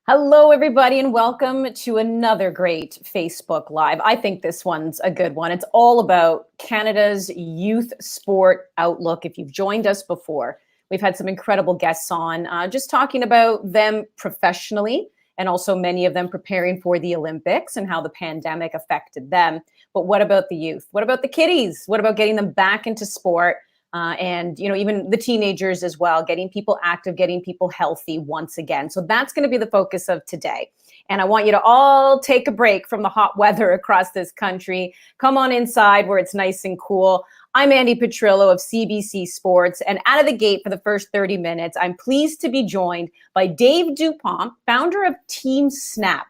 Hello, everybody, and welcome to another great Facebook Live. I think this one's a good one. It's all about Canada's youth sport outlook. If you've joined us before, we've had some incredible guests on, just talking about them professionally and also many of them preparing for the Olympics and how the pandemic affected them. But what about the youth? What about the kiddies? What about getting them back into sport? And, even the teenagers as well, getting people active, getting people healthy once again. So that's going to be the focus of today. And I want you to all take a break from the hot weather across this country. Come on inside where it's nice and cool. I'm Andy Petrillo of CBC Sports. And out of the gate for the first 30 minutes, I'm pleased to be joined by Dave DuPont, founder of TeamSnap.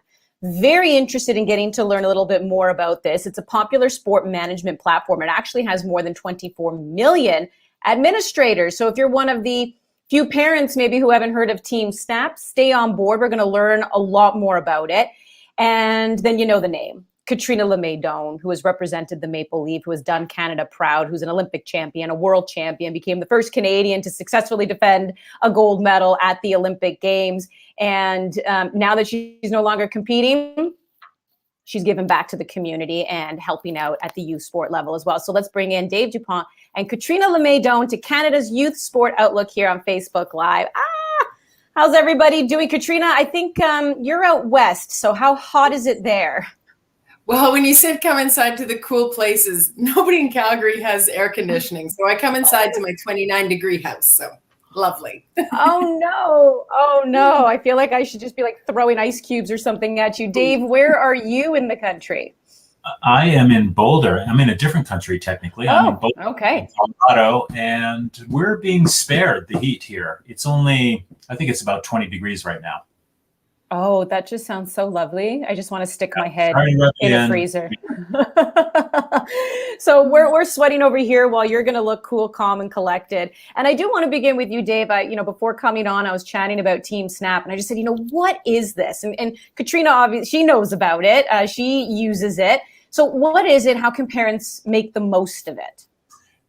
Very interested in getting to learn a little bit more about this. It's a popular sport management platform. It actually has more than 24 million administrators. So if you're one of the few parents maybe who haven't heard of TeamSnap, stay on board. We're going to learn a lot more about it. And then you know the name. Catriona Doan, who has represented the Maple Leaf, who has done Canada proud, who's an Olympic champion, a world champion, became the first Canadian to successfully defend a gold medal at the Olympic Games. And now that she's no longer competing, she's given back to the community and helping out at the youth sport level as well. So let's bring in Dave DuPont and Catriona Doan to Canada's Youth Sport Outlook here on Facebook Live. How's everybody doing? Catriona, I think you're out west, so how hot is it there? Well, when you said come inside to the cool places, nobody in Calgary has air conditioning. So I come inside to my 29-degree house. So lovely. Oh, no. I feel like I should just be like throwing ice cubes or something at you. Dave, where are you in the country? I am in Boulder. I'm in a different country, technically. I'm in Boulder, okay. Colorado, and we're being spared the heat here. It's only, I think it's about 20 degrees right now. Oh, that just sounds so lovely. I just want to stick my head in a freezer. So we're sweating over here while you're going to look cool, calm, and collected. And I do want to begin with you, Dave. Before coming on, I was chatting about TeamSnap, and I just said, what is this? And Catriona, obviously, she knows about it. She uses it. So what is it? How can parents make the most of it?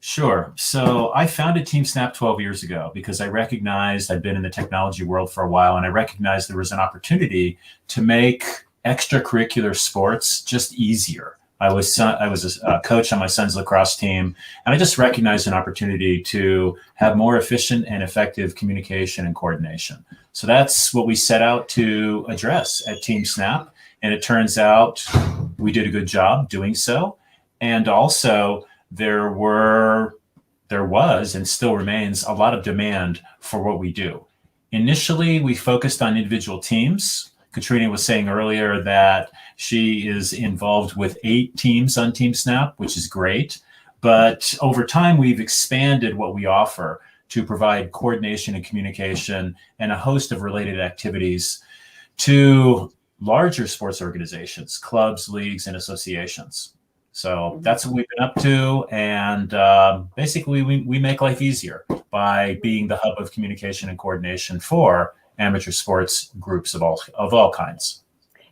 Sure. So I founded TeamSnap 12 years ago because I recognized I'd been in the technology world for a while, and I recognized there was an opportunity to make extracurricular sports just easier. I was a coach on my son's lacrosse team, and I just recognized an opportunity to have more efficient and effective communication and coordination. So that's what we set out to address at TeamSnap, and it turns out we did a good job doing so. And also, there was and still remains a lot of demand for what we do. Initially, we focused on individual teams. Catriona was saying earlier that she is involved with 8 teams on TeamSnap, which is great. But over time, we've expanded what we offer to provide coordination and communication and a host of related activities to larger sports organizations, clubs, leagues, and associations. So that's what we've been up to, and basically we make life easier by being the hub of communication and coordination for amateur sports groups of all kinds.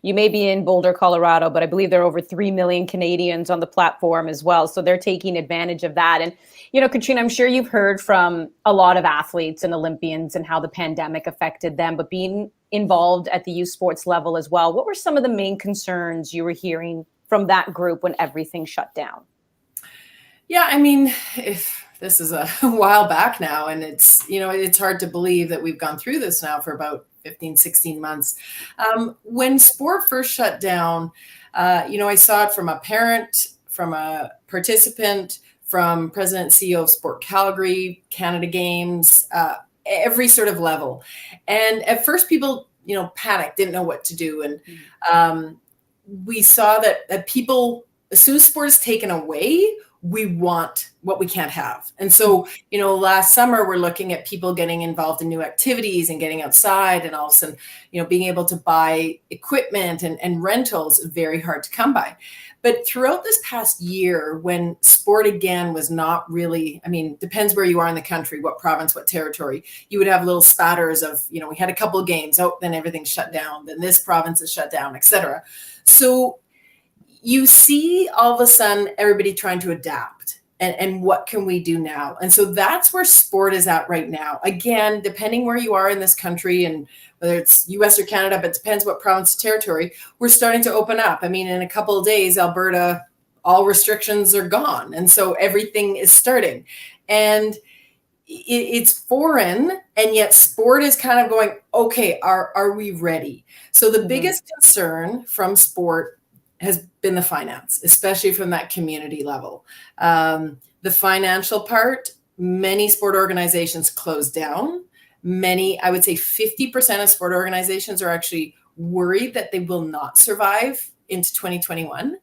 You may be in Boulder, Colorado, but I believe there are over 3 million Canadians on the platform as well. So they're taking advantage of that. And, Catriona, I'm sure you've heard from a lot of athletes and Olympians and how the pandemic affected them, but being involved at the youth sports level as well, what were some of the main concerns you were hearing from that group when everything shut down? Yeah, I mean, if this is a while back now, and it's hard to believe that we've gone through this now for about 15, 16 months. When sport first shut down, I saw it from a parent, from a participant, from President and CEO of Sport Calgary, Canada Games, every sort of level. And at first people, panicked, didn't know what to do. And we saw that people, as soon as sport is taken away, we want what we can't have. And so, last summer, we're looking at people getting involved in new activities and getting outside, and all of a sudden, being able to buy equipment and rentals, very hard to come by. But throughout this past year, when sport again was not really, depends where you are in the country, what province, what territory, you would have little spatters of, we had a couple of games, then everything's shut down, then this province is shut down, etc. So you see all of a sudden everybody trying to adapt. and what can we do now? And so that's where sport is at right now. Again, depending where you are in this country and whether it's US or Canada, but it depends what province or territory, we're starting to open up. I mean, in a couple of days, Alberta, all restrictions are gone. And so everything is starting. And it's foreign, and yet sport is kind of going, okay, are we ready? So the biggest concern from sport has been the finance, especially from that community level. The financial part, many sport organizations closed down. Many, I would say 50% of sport organizations are actually worried that they will not survive into 2021.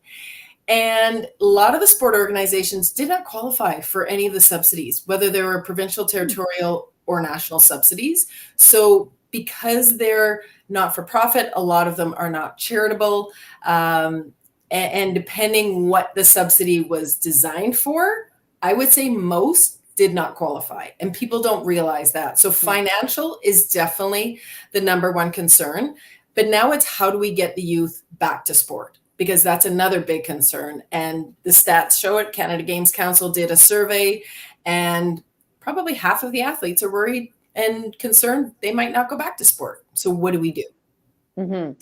And a lot of the sport organizations did not qualify for any of the subsidies, whether they were provincial, territorial, or national subsidies. So because they're not for profit, a lot of them are not charitable. And depending what the subsidy was designed for, I would say most did not qualify. And people don't realize that. So financial is definitely the number one concern. But now it's how do we get the youth back to sport? Because that's another big concern. And the stats show it. Canada Games Council did a survey, and probably half of the athletes are worried and concerned they might not go back to sport. So what do we do? Mm-hmm.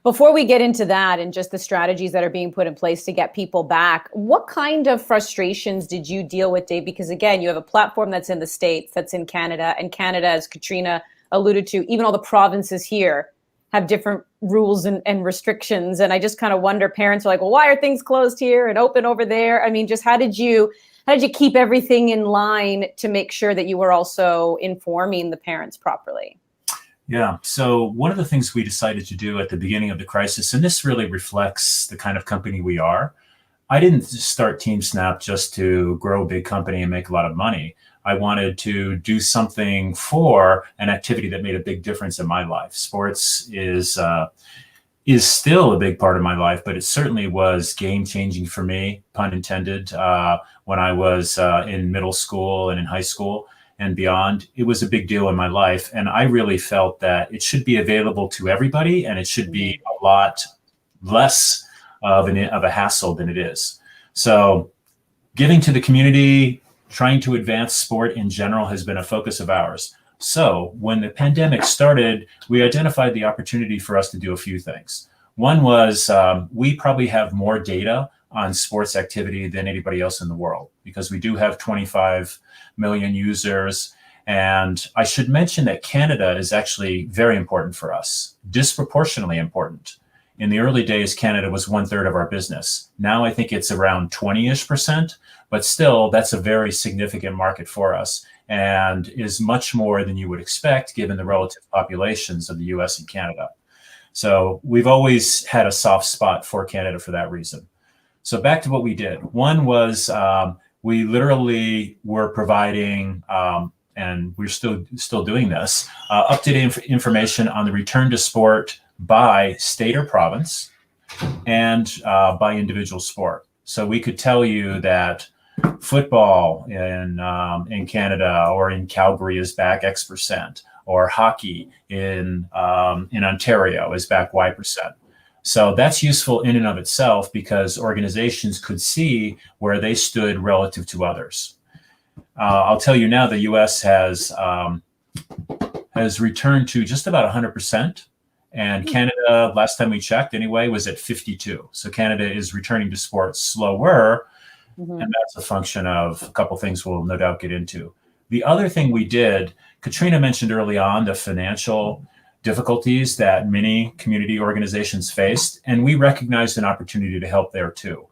Before we get into that and just the strategies that are being put in place to get people back, what kind of frustrations did you deal with, Dave? Because again, you have a platform that's in the States, that's in Canada, and Canada, as Catriona alluded to, even all the provinces here have different rules and restrictions. And I just kind of wonder, parents are like, well, why are things closed here and open over there? I mean, just how did you keep everything in line to make sure that you were also informing the parents properly? Yeah. So one of the things we decided to do at the beginning of the crisis, and this really reflects the kind of company we are, I didn't start TeamSnap just to grow a big company and make a lot of money. I wanted to do something for an activity that made a big difference in my life. Sports is still a big part of my life, but it certainly was game-changing for me, pun intended, when I was in middle school and in high school and beyond. It was a big deal in my life, and I really felt that it should be available to everybody, and it should be a lot less of a hassle than it is. So giving to the community, trying to advance sport in general has been a focus of ours. So when the pandemic started, we identified the opportunity for us to do a few things. One was we probably have more data on sports activity than anybody else in the world, because we do have 25 million users. And I should mention that Canada is actually very important for us, disproportionately important. In the early days, Canada was 1/3 of our business. Now I think it's around 20-ish%, but still that's a very significant market for us and is much more than you would expect given the relative populations of the US and Canada. So we've always had a soft spot for Canada for that reason. So back to what we did. One was we literally were providing, and we're still doing this, up-to-date information on the return to sport by state or province and by individual sport. So we could tell you that football in Canada or in Calgary is back X%, or hockey in Ontario is back Y%. So that's useful in and of itself because organizations could see where they stood relative to others. I'll tell you now, the U.S. has returned to just about 100%. And Canada, last time we checked anyway, was at 52. So Canada is returning to sports slower. And that's a function of a couple things we'll no doubt get into. The other thing we did, Catriona mentioned early on the financial difficulties that many community organizations faced. And we recognized an opportunity to help there too,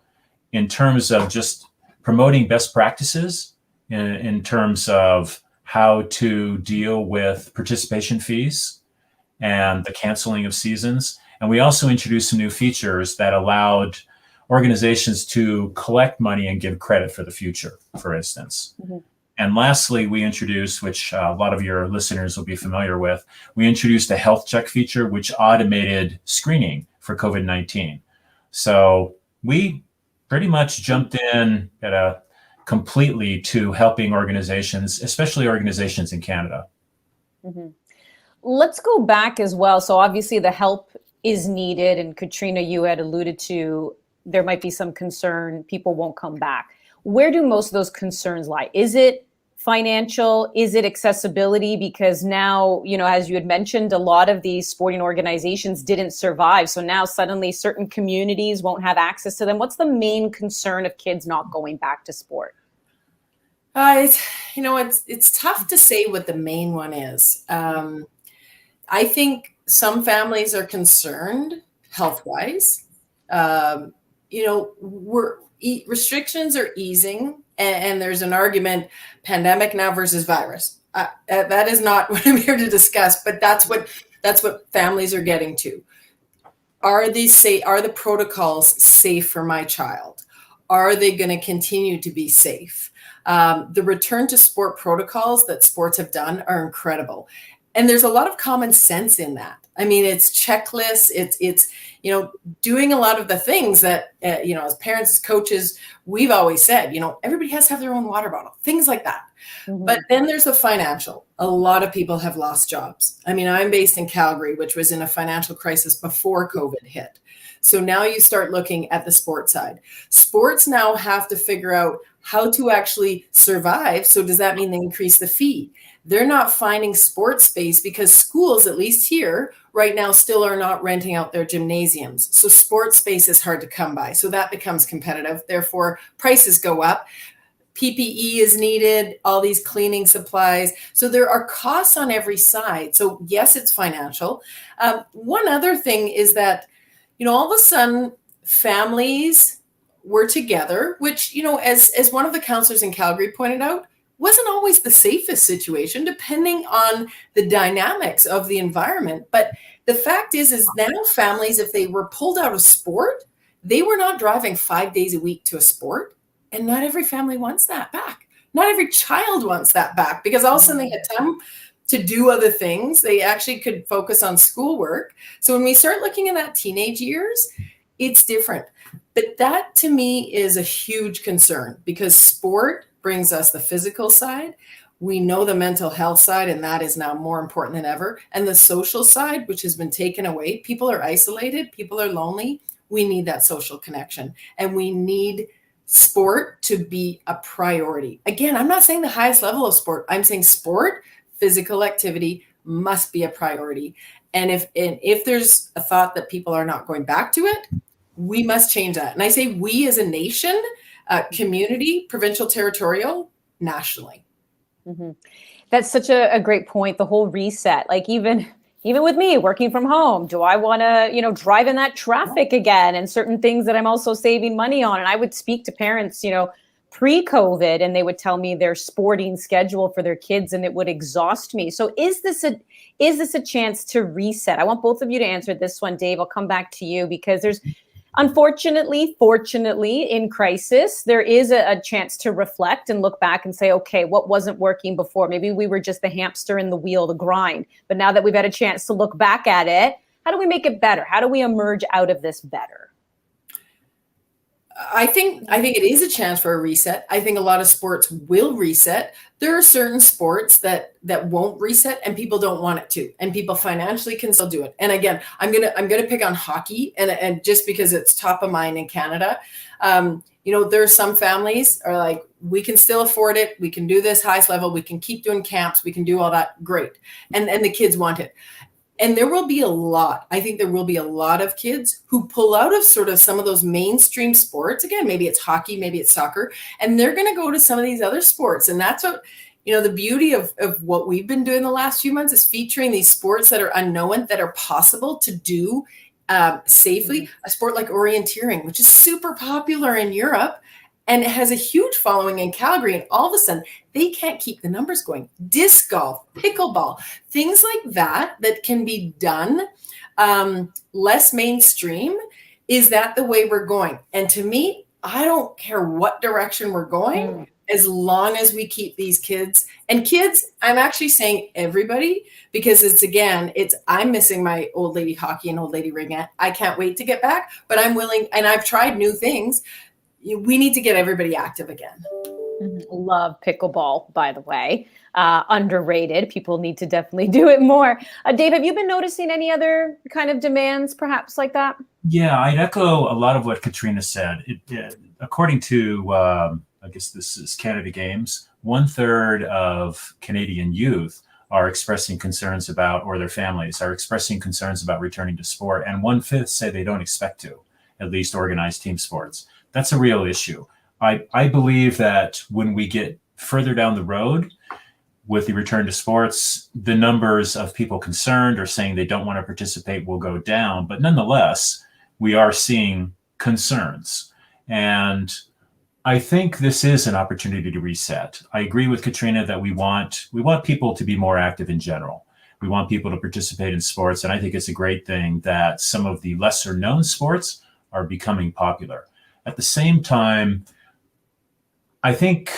in terms of just promoting best practices, in terms of how to deal with participation fees and the canceling of seasons. And we also introduced some new features that allowed organizations to collect money and give credit for the future, for instance. And lastly, we introduced, which a lot of your listeners will be familiar with, we introduced a health check feature, which automated screening for COVID-19. So we pretty much jumped in completely to helping organizations, especially organizations in Canada. Let's go back as well. So obviously the help is needed, and Catriona, you had alluded to there might be some concern people won't come back. where do most of those concerns lie? Is it financial? Is it accessibility? Because now, as you had mentioned, a lot of these sporting organizations didn't survive. So now suddenly certain communities won't have access to them. What's the main concern of kids not going back to sport? It's tough to say what the main one is. I think some families are concerned health-wise. Restrictions are easing, and there's an argument, pandemic now versus virus. That is not what I'm here to discuss, but that's what families are getting to. Are the protocols safe for my child? Are they going to continue to be safe? The return to sport protocols that sports have done are incredible. And there's a lot of common sense in that. I mean, it's checklists, it's doing a lot of the things that, as parents, as coaches, we've always said, everybody has to have their own water bottle, things like that. Mm-hmm. But then there's the financial. A lot of people have lost jobs. I mean, I'm based in Calgary, which was in a financial crisis before COVID hit. So now you start looking at the sports side. Sports now have to figure out how to actually survive. So does that mean they increase the fee? They're not finding sports space because schools, at least here right now, still are not renting out their gymnasiums. So sports space is hard to come by. So that becomes competitive. Therefore, prices go up. PPE is needed, all these cleaning supplies. So there are costs on every side. So yes, it's financial. One other thing is that, all of a sudden families were together, which, as one of the counselors in Calgary pointed out, wasn't always the safest situation, depending on the dynamics of the environment. But the fact is now families, if they were pulled out of sport, they were not driving 5 days a week to a sport. And not every family wants that back. Not every child wants that back, because all of a sudden they had time to do other things. They actually could focus on schoolwork. So when we start looking at that teenage years, it's different. But that to me is a huge concern, because sport brings us the physical side. We know the mental health side, and that is now more important than ever. And the social side, which has been taken away. People are isolated. People are lonely. We need that social connection, and we need sport to be a priority. Again, I'm not saying the highest level of sport. I'm saying sport, physical activity must be a priority. And if there's a thought that people are not going back to it, we must change that. And I say we as a nation, community, provincial, territorial, nationally. Mm-hmm. That's such a great point. The whole reset, like even with me working from home, do I want to, drive in that traffic again, and certain things that I'm also saving money on? And I would speak to parents, pre-COVID, and they would tell me their sporting schedule for their kids, and it would exhaust me. So is this a chance to reset? I want both of you to answer this one. Dave, I'll come back to you, because there's, fortunately, in crisis, there is a chance to reflect and look back and say, okay, what wasn't working before? Maybe we were just the hamster in the wheel, the grind. But now that we've had a chance to look back at it, how do we make it better? How do we emerge out of this better? I think it is a chance for a reset. I think a lot of sports will reset. There are certain sports that won't reset, and people don't want it to, and people financially can still do it. And again, I'm gonna pick on hockey, and just because it's top of mind in Canada. There are some families are like, we can still afford it. We can do this highest level. We can keep doing camps. We can do all that. Great. And the kids want it. And there will be a lot of kids who pull out of sort of some of those mainstream sports. Again, maybe it's hockey, maybe it's soccer, and they're going to go to some of these other sports. And that's what, the beauty of what we've been doing the last few months is featuring these sports that are unknown, that are possible to do safely. Mm-hmm. A sport like orienteering, which is super popular in Europe, and it has a huge following in Calgary, and all of a sudden they can't keep the numbers going. Disc golf, pickleball, things like that can be done less mainstream. Is that the way we're going? And to me, I don't care what direction we're going, as long as we keep these kids. And kids, I'm actually saying everybody, because I'm missing my old lady hockey and old lady ringette. I can't wait to get back, but I'm willing, and I've tried new things. We need to get everybody active again. Love pickleball, by the way. Underrated. People need to definitely do it more. Dave, have you been noticing any other kind of demands perhaps like that? Yeah, I'd echo a lot of what Catriona said. According to I guess this is Canada Games, 1/3 of Canadian youth are expressing concerns about, or their families are expressing concerns about returning to sport. And 1/5 say they don't expect to, at least organized team sports. That's a real issue. I believe that when we get further down the road with the return to sports, the numbers of people concerned or saying they don't want to participate will go down. But nonetheless, we are seeing concerns. And I think this is an opportunity to reset. I agree with Catriona that we want people to be more active in general. We want people to participate in sports. And I think it's a great thing that some of the lesser known sports are becoming popular. At the same time, I think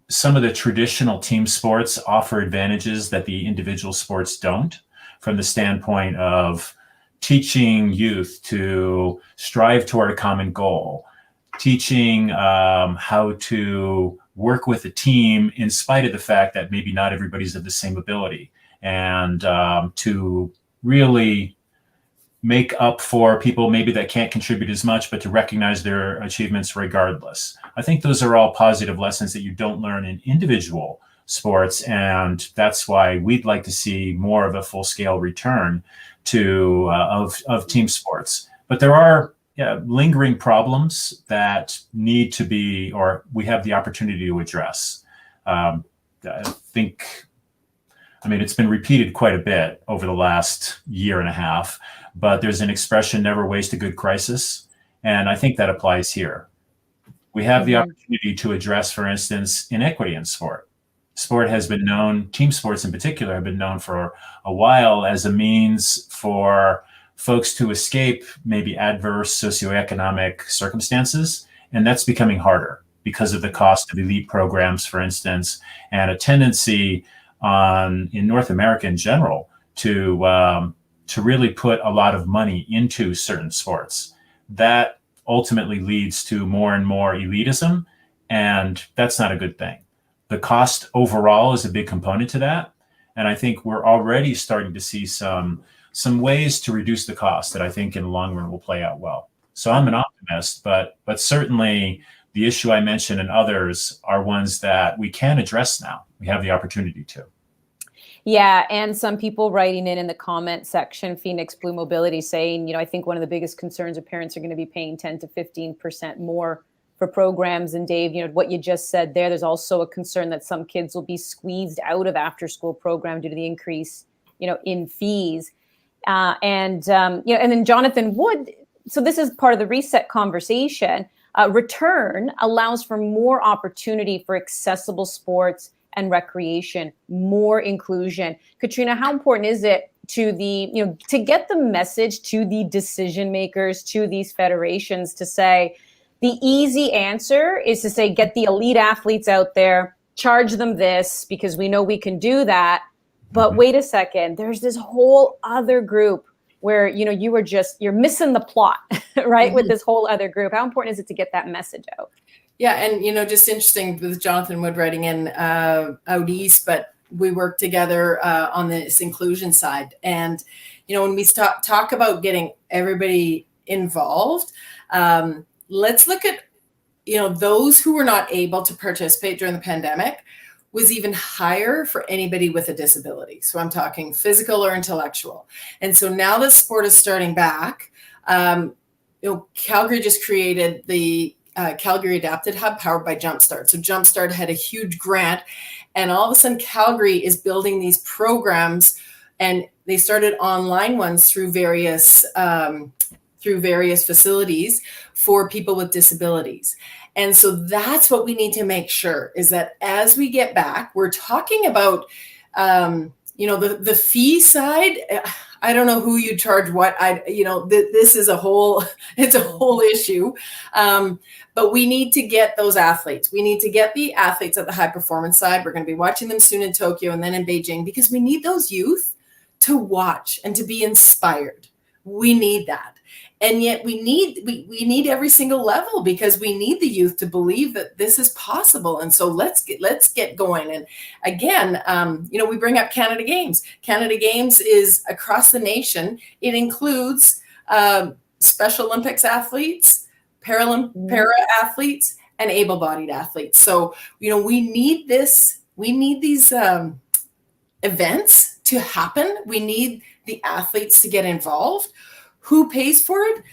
some of the traditional team sports offer advantages that the individual sports don't, from the standpoint of teaching youth to strive toward a common goal, teaching how to work with a team in spite of the fact that maybe not everybody's of the same ability, and to really make up for people maybe that can't contribute as much, but to recognize their achievements regardless. I think those are all positive lessons that you don't learn in individual sports. And that's why we'd like to see more of a full-scale return to of team sports. But there are lingering problems that need to be, or we have the opportunity to address. I mean, it's been repeated quite a bit over the last year and a half, but there's an expression, never waste a good crisis. And I think that applies here. We have the opportunity to address, for instance, inequity in sport. Sport has been known, team sports in particular, have been known for a while as a means for folks to escape maybe adverse socioeconomic circumstances. And that's becoming harder because of the cost of elite programs, for instance, and a tendency in North America in general to really put a lot of money into certain sports. That ultimately leads to more and more elitism, and that's not a good thing. The cost overall is a big component to that, and I think we're already starting to see some ways to reduce the cost that I think in the long run will play out well. So I'm an optimist, but certainly the issue I mentioned and others are ones that we can address now. We have the opportunity to. Yeah, and some people writing in the comment section, Phoenix Blue Mobility, saying, I think one of the biggest concerns of parents are going to be paying 10 to 15% more for programs. And Dave, what you just said there's also a concern that some kids will be squeezed out of after-school program due to the increase, in fees. And then Jonathan Wood. So this is part of the reset conversation. Return allows for more opportunity for accessible sports and recreation, more inclusion. Catriona, how important is it to to get the message to the decision makers, to these federations, to say the easy answer is to say, get the elite athletes out there, charge them this because we know we can do that. But wait a second, there's this whole other group where, you're missing the plot, right? With this whole other group. How important is it to get that message out? Yeah, and just interesting with Jonathan Wood writing in out east, but we work together on this inclusion side. And when we talk about getting everybody involved, let's look at those who were not able to participate during the pandemic was even higher for anybody with a disability. So I'm talking physical or intellectual. And so now that sport is starting back, Calgary just created the Calgary Adapted Hub powered by Jumpstart. So Jumpstart had a huge grant, and all of a sudden Calgary is building these programs, and they started online ones through various facilities for people with disabilities. And so that's what we need to make sure is that as we get back, we're talking about the fee side. I don't know who you charge what. This is a whole issue. But we need to get those athletes. We need to get the athletes at the high performance side. We're going to be watching them soon in Tokyo and then in Beijing, because we need those youth to watch and to be inspired. We need that. And yet we need every single level, because we need the youth to believe that this is possible. And so let's get going. And again, we bring up Canada Games. Canada Games is across the nation. It includes Special Olympics athletes, para athletes, and able-bodied athletes. So, we need these events to happen. We need the athletes to get involved. Who pays for it?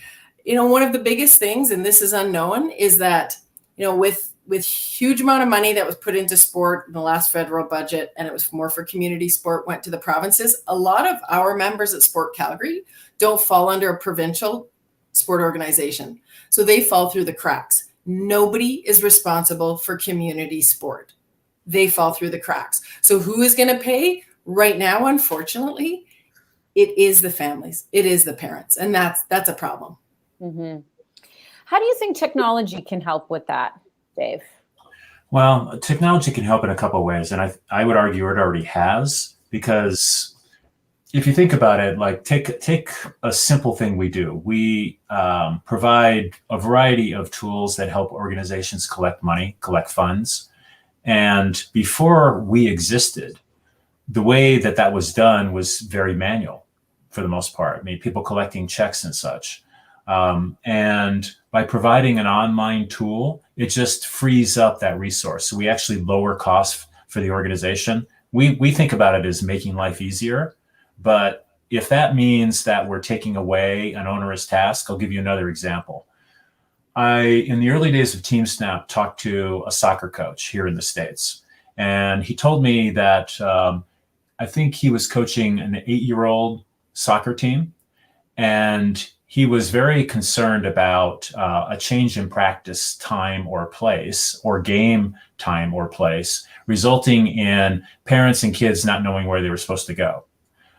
One of the biggest things, and this is unknown, is that, with huge amount of money that was put into sport in the last federal budget, and it was more for community sport, went to the provinces. A lot of our members at Sport Calgary don't fall under a provincial sport organization. So they fall through the cracks. Nobody is responsible for community sport. They fall through the cracks. So who is going to pay? Right now, unfortunately, it is the families. It is the parents. And that's a problem. Mm-hmm. How do you think technology can help with that, Dave? Well, technology can help in a couple of ways. And I would argue it already has, because if you think about it, like take a simple thing we do. We provide a variety of tools that help organizations collect money, collect funds. And before we existed, the way that was done was very manual for the most part. I mean, people collecting checks and such. And by providing an online tool, it just frees up that resource. So we actually lower costs for the organization. We think about it as making life easier. But if that means that we're taking away an onerous task, I'll give you another example. In the early days of TeamSnap, talked to a soccer coach here in the States. And he told me that I think he was coaching an 8-year-old soccer team. And he was very concerned about a change in practice time or place, or game time or place, resulting in parents and kids not knowing where they were supposed to go.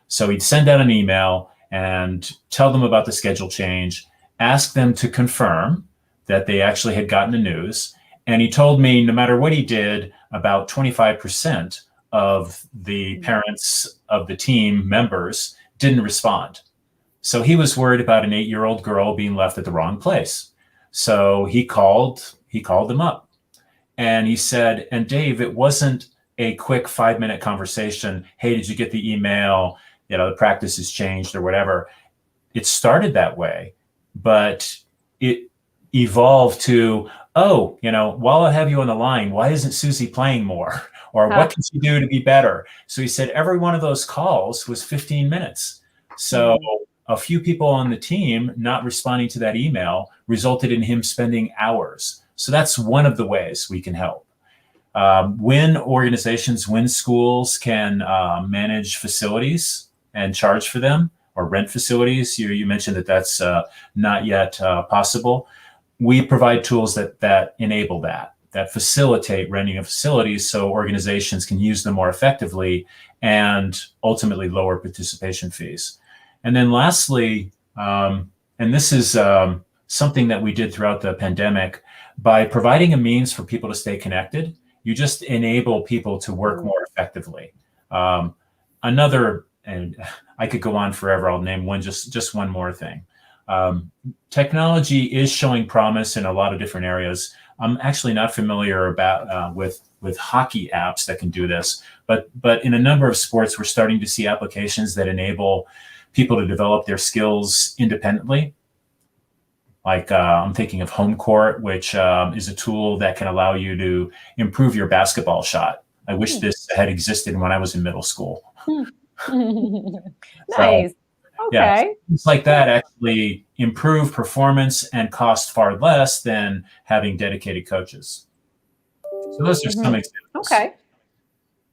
So he'd send out an email and tell them about the schedule change, ask them to confirm that they actually had gotten the news. And he told me no matter what he did, about 25% of the parents of the team members didn't respond. So he was worried about an 8-year-old girl being left at the wrong place. So he called them up and he said, and Dave, it wasn't a quick 5-minute conversation. Hey, did you get the email? The practice has changed or whatever. It started that way, but it evolved to, while I have you on the line, why isn't Susie playing more? Or what can she do to be better? So he said every one of those calls was 15 minutes. So a few people on the team not responding to that email resulted in him spending hours. So that's one of the ways we can help. When schools can manage facilities and charge for them, or rent facilities, you mentioned that's not yet possible. We provide tools that enable that facilitate renting of facilities so organizations can use them more effectively and ultimately lower participation fees. And then lastly, and this is something that we did throughout the pandemic, by providing a means for people to stay connected, you just enable people to work more effectively. And I could go on forever, I'll name just one more thing. Technology is showing promise in a lot of different areas. I'm actually not familiar with hockey apps that can do this, but in a number of sports, we're starting to see applications that enable people to develop their skills independently. Like I'm thinking of Home Court, which is a tool that can allow you to improve your basketball shot. I wish this had existed when I was in middle school. Nice. So, okay. Things like that actually improve performance and cost far less than having dedicated coaches. So those are some examples. Okay.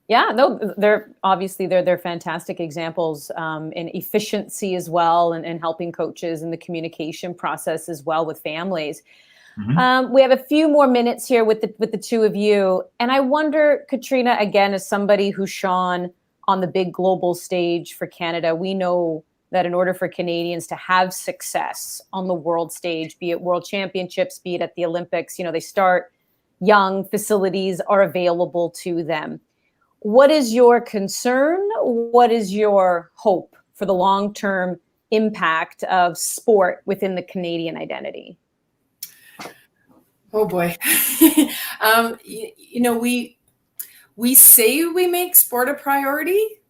Yeah, no, they're fantastic examples in efficiency as well, and helping coaches in the communication process as well with families. Mm-hmm. We have a few more minutes here with the two of you, and I wonder, Catriona, again, as somebody who's shone on the big global stage for Canada, we know that in order for Canadians to have success on the world stage, be it World Championships, be it at the Olympics, they start young, facilities are available to them. What is your concern? What is your hope for the long-term impact of sport within the Canadian identity? Oh boy. We say we make sport a priority,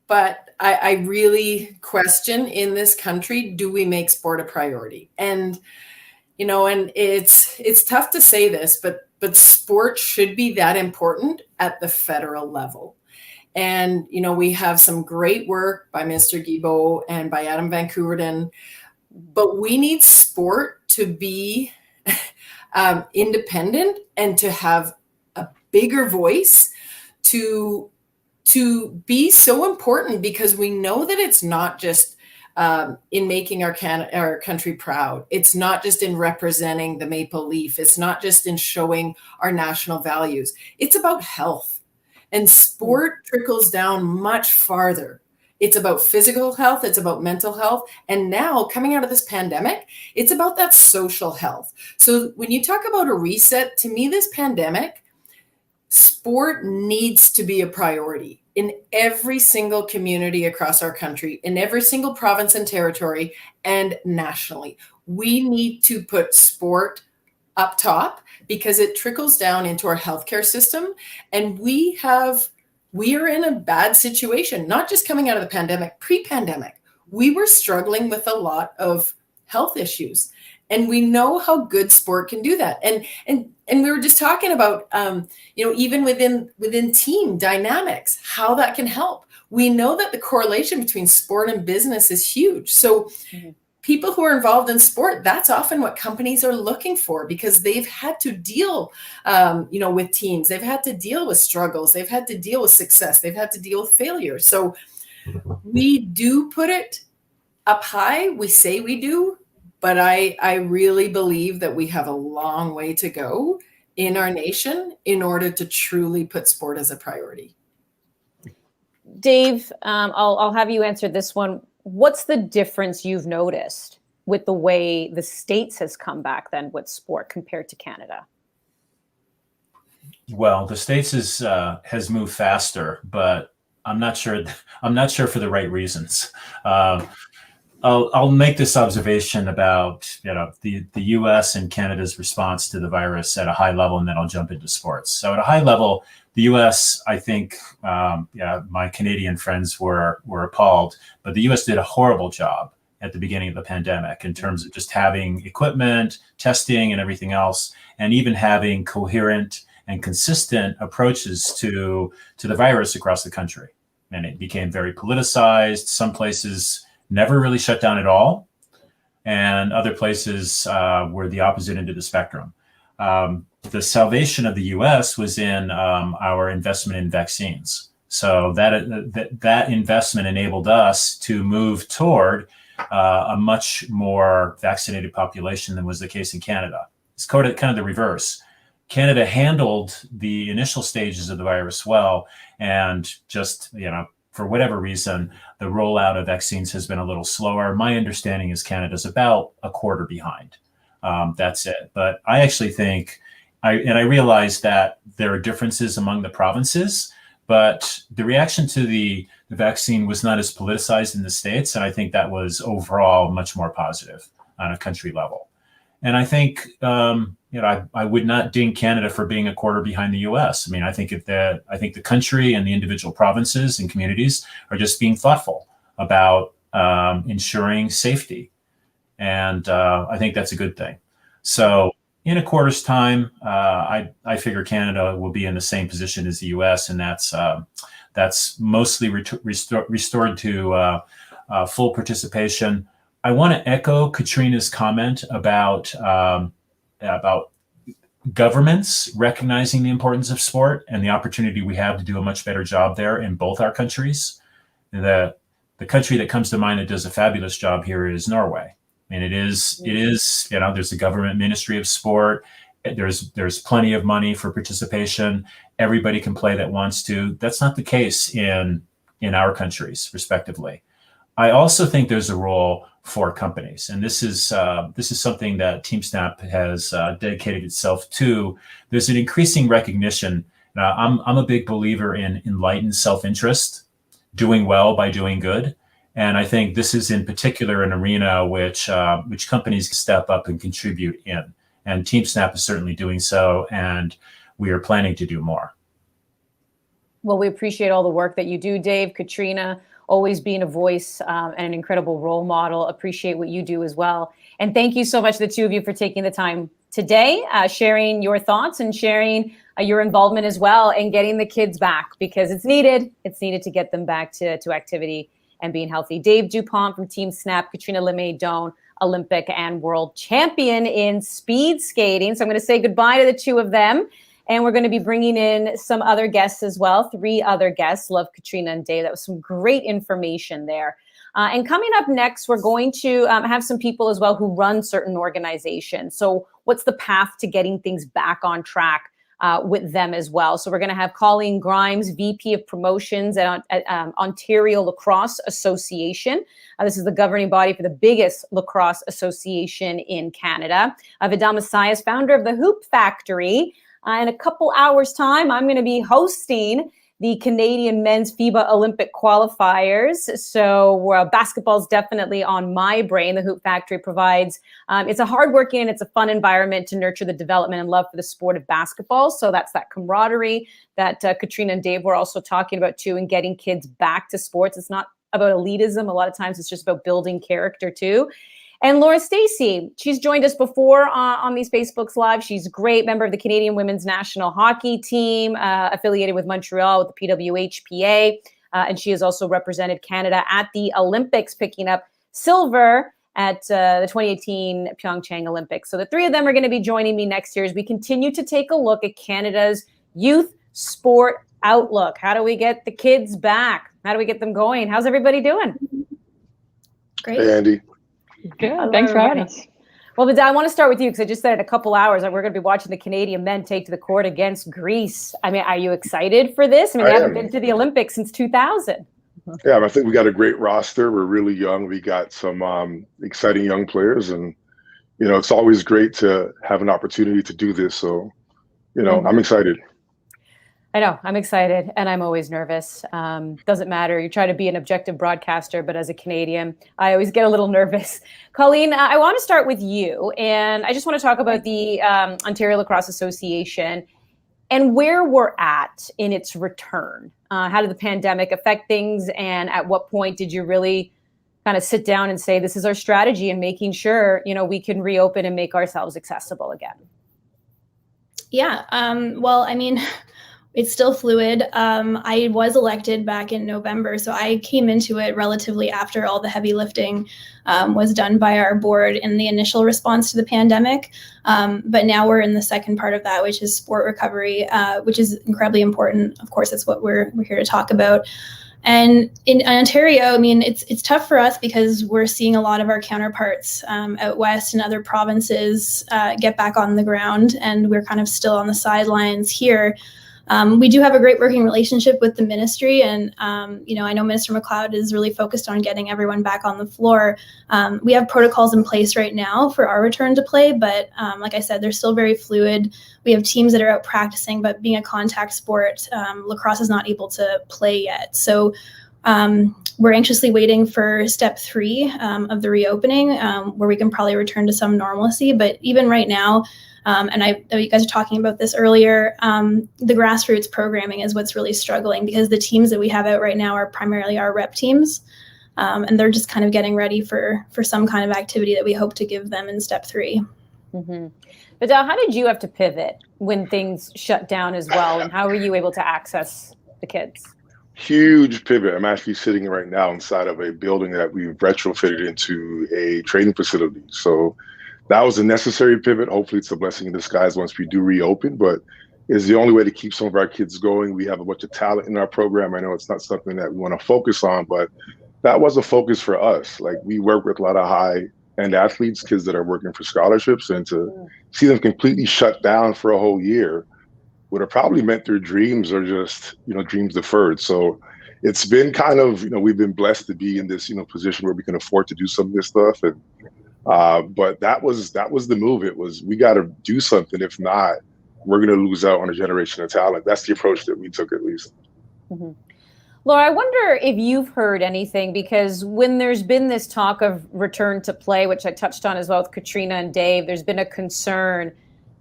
but I really question in this country, do we make sport a priority? And And it's tough to say this, but sport should be that important at the federal level. And, we have some great work by Mr. Guilbeault and by Adam Van Koeverden, but we need sport to be independent and to have a bigger voice, to be so important, because we know that it's not just in making our country proud. It's not just in representing the maple leaf. It's not just in showing our national values. It's about health. And sport trickles down much farther. It's about physical health. It's about mental health. And now, coming out of this pandemic, it's about that social health. So when you talk about a reset, to me, this pandemic, sport needs to be a priority in every single community across our country, in every single province and territory, and nationally. We need to put sport up top, because it trickles down into our healthcare system. And we are in a bad situation, not just coming out of the pandemic, pre-pandemic. We were struggling with a lot of health issues, and we know how good sport can do that. And we were just talking about, even within team dynamics, how that can help. We know that the correlation between sport and business is huge. So people who are involved in sport, that's often what companies are looking for, because they've had to deal, with teams. They've had to deal with struggles. They've had to deal with success. They've had to deal with failure. So we do put it up high. We say we do, but I really believe that we have a long way to go in our nation in order to truly put sport as a priority. Dave, I'll have you answer this one. What's the difference you've noticed with the way the States has come back then with sport compared to Canada? Well, the States has moved faster, but I'm not sure for the right reasons. I'll make this observation about the U.S. and Canada's response to the virus at a high level, and then I'll jump into sports. So at a high level, the U.S., I think, my Canadian friends were appalled, but the U.S. did a horrible job at the beginning of the pandemic in terms of just having equipment, testing, and everything else, and even having coherent and consistent approaches to the virus across the country. And it became very politicized. Some places never really shut down at all, and other places were the opposite end of the spectrum. The salvation of the U.S. was in our investment in vaccines. So that investment enabled us to move toward a much more vaccinated population than was the case in Canada. It's kind of the reverse. Canada handled the initial stages of the virus well, and just, for whatever reason, the rollout of vaccines has been a little slower. My understanding is Canada's about a quarter behind. That's it. But I actually think, I realize that there are differences among the provinces, but the reaction to the vaccine was not as politicized in the States. And I think that was overall much more positive on a country level. And I think, I would not ding Canada for being a quarter behind the U.S. I mean, I think the country and the individual provinces and communities are just being thoughtful about ensuring safety. And I think that's a good thing. So in a quarter's time, I figure Canada will be in the same position as the U.S., and that's mostly restored to full participation. I want to echo Catriona's comment about governments recognizing the importance of sport and the opportunity we have to do a much better job there in both our countries. The country that comes to mind that does a fabulous job here is Norway. And it is, there's a government ministry of sport. There's plenty of money for participation. Everybody can play that wants to. That's not the case in our countries, respectively. I also think there's a role for companies, and this is something that TeamSnap has dedicated itself to. There's an increasing recognition. I'm a big believer in enlightened self-interest, doing well by doing good. And I think this is in particular an arena which companies step up and contribute in. And TeamSnap is certainly doing so, and we are planning to do more. Well, we appreciate all the work that you do, Dave, Catriona. always being a voice and an incredible role model. Appreciate what you do as well. And thank you so much, the two of you, for taking the time today, sharing your thoughts and sharing your involvement as well, and getting the kids back, because it's needed. It's needed to get them back to activity and being healthy. Dave DuPont from TeamSnap, Catriona Doan, Olympic and world champion in speed skating. So I'm going to say goodbye to the two of them. And we're going to be bringing in some other guests as well, 3 other guests. Love Catriona and Dave. That was some great information there. And coming up next, we're going to have some people as well who run certain organizations. So what's the path to getting things back on track with them as well? So we're going to have Colleen Grimes, VP of Promotions at Ontario Lacrosse Association. This is the governing body for the biggest lacrosse association in Canada. Vidal, Massiah, founder of the Hoop Factory. In a couple hours' time, I'm going to be hosting the Canadian men's FIBA Olympic qualifiers. So basketball's definitely on my brain. The Hoop Factory provides, it's a hardworking and it's a fun environment to nurture the development and love for the sport of basketball. So that's that camaraderie that Catriona and Dave were also talking about too, and getting kids back to sports. It's not about elitism. A lot of times it's just about building character too. And Laura Stacey, she's joined us before on these Facebooks Live. She's a great member of the Canadian Women's National Hockey Team, affiliated with Montreal with the PWHPA. And she has also represented Canada at the Olympics, picking up silver at the 2018 Pyeongchang Olympics. So the 3 of them are going to be joining me next year as we continue to take a look at Canada's youth sport outlook. How do we get the kids back? How do we get them going? How's everybody doing? Great. Hey, Andy. Good. Thanks for having us. Well, Vidal, I want to start with you because I just said in a couple hours that we're going to be watching the Canadian men take to the court against Greece. I mean, are you excited for this? I mean, they haven't been to the Olympics since 2000. Yeah, I think we got a great roster. We're really young. We got some exciting young players, and it's always great to have an opportunity to do this. So, I'm excited. I know, I'm excited, and I'm always nervous. Doesn't matter. You try to be an objective broadcaster, but as a Canadian, I always get a little nervous. Colleen, I want to start with you, and I just want to talk about the Ontario Lacrosse Association and where we're at in its return. How did the pandemic affect things, and at what point did you really kind of sit down and say, this is our strategy in making sure, we can reopen and make ourselves accessible again? Yeah, well, I mean, it's still fluid. I was elected back in November, so I came into it relatively after all the heavy lifting was done by our board in the initial response to the pandemic. But now we're in the second part of that, which is sport recovery, which is incredibly important. Of course, it's what we're here to talk about. And in Ontario, I mean, it's tough for us because we're seeing a lot of our counterparts out west and other provinces get back on the ground, and we're kind of still on the sidelines here. We do have a great working relationship with the ministry, and I know Minister McLeod is really focused on getting everyone back on the floor. We have protocols in place right now for our return to play, but like I said, they're still very fluid. We have teams that are out practicing, but being a contact sport, lacrosse is not able to play yet. So we're anxiously waiting for step 3 of the reopening, where we can probably return to some normalcy. But even right now, and I know you guys are talking about this earlier, the grassroots programming is what's really struggling, because the teams that we have out right now are primarily our rep teams, and they're just kind of getting ready for some kind of activity that we hope to give them in step 3. Mm-hmm. Vidal, how did you have to pivot when things shut down as well, and how were you able to access the kids? Huge pivot. I'm actually sitting right now inside of a building that we've retrofitted into a training facility. So that was a necessary pivot. Hopefully it's a blessing in disguise once we do reopen, but it's the only way to keep some of our kids going. We have a bunch of talent in our program. I know it's not something that we want to focus on, but that was a focus for us. Like, we work with a lot of high-end athletes, kids that are working for scholarships, and to see them completely shut down for a whole year would have probably meant their dreams are just, dreams deferred. So it's been kind of, we've been blessed to be in this, position where we can afford to do some of this stuff. And but that was the move. It was, we got to do something. If not, we're going to lose out on a generation of talent. That's the approach that we took, at least. Mm-hmm. Laura, I wonder if you've heard anything, because when there's been this talk of return to play, which I touched on as well with Catriona and Dave, there's been a concern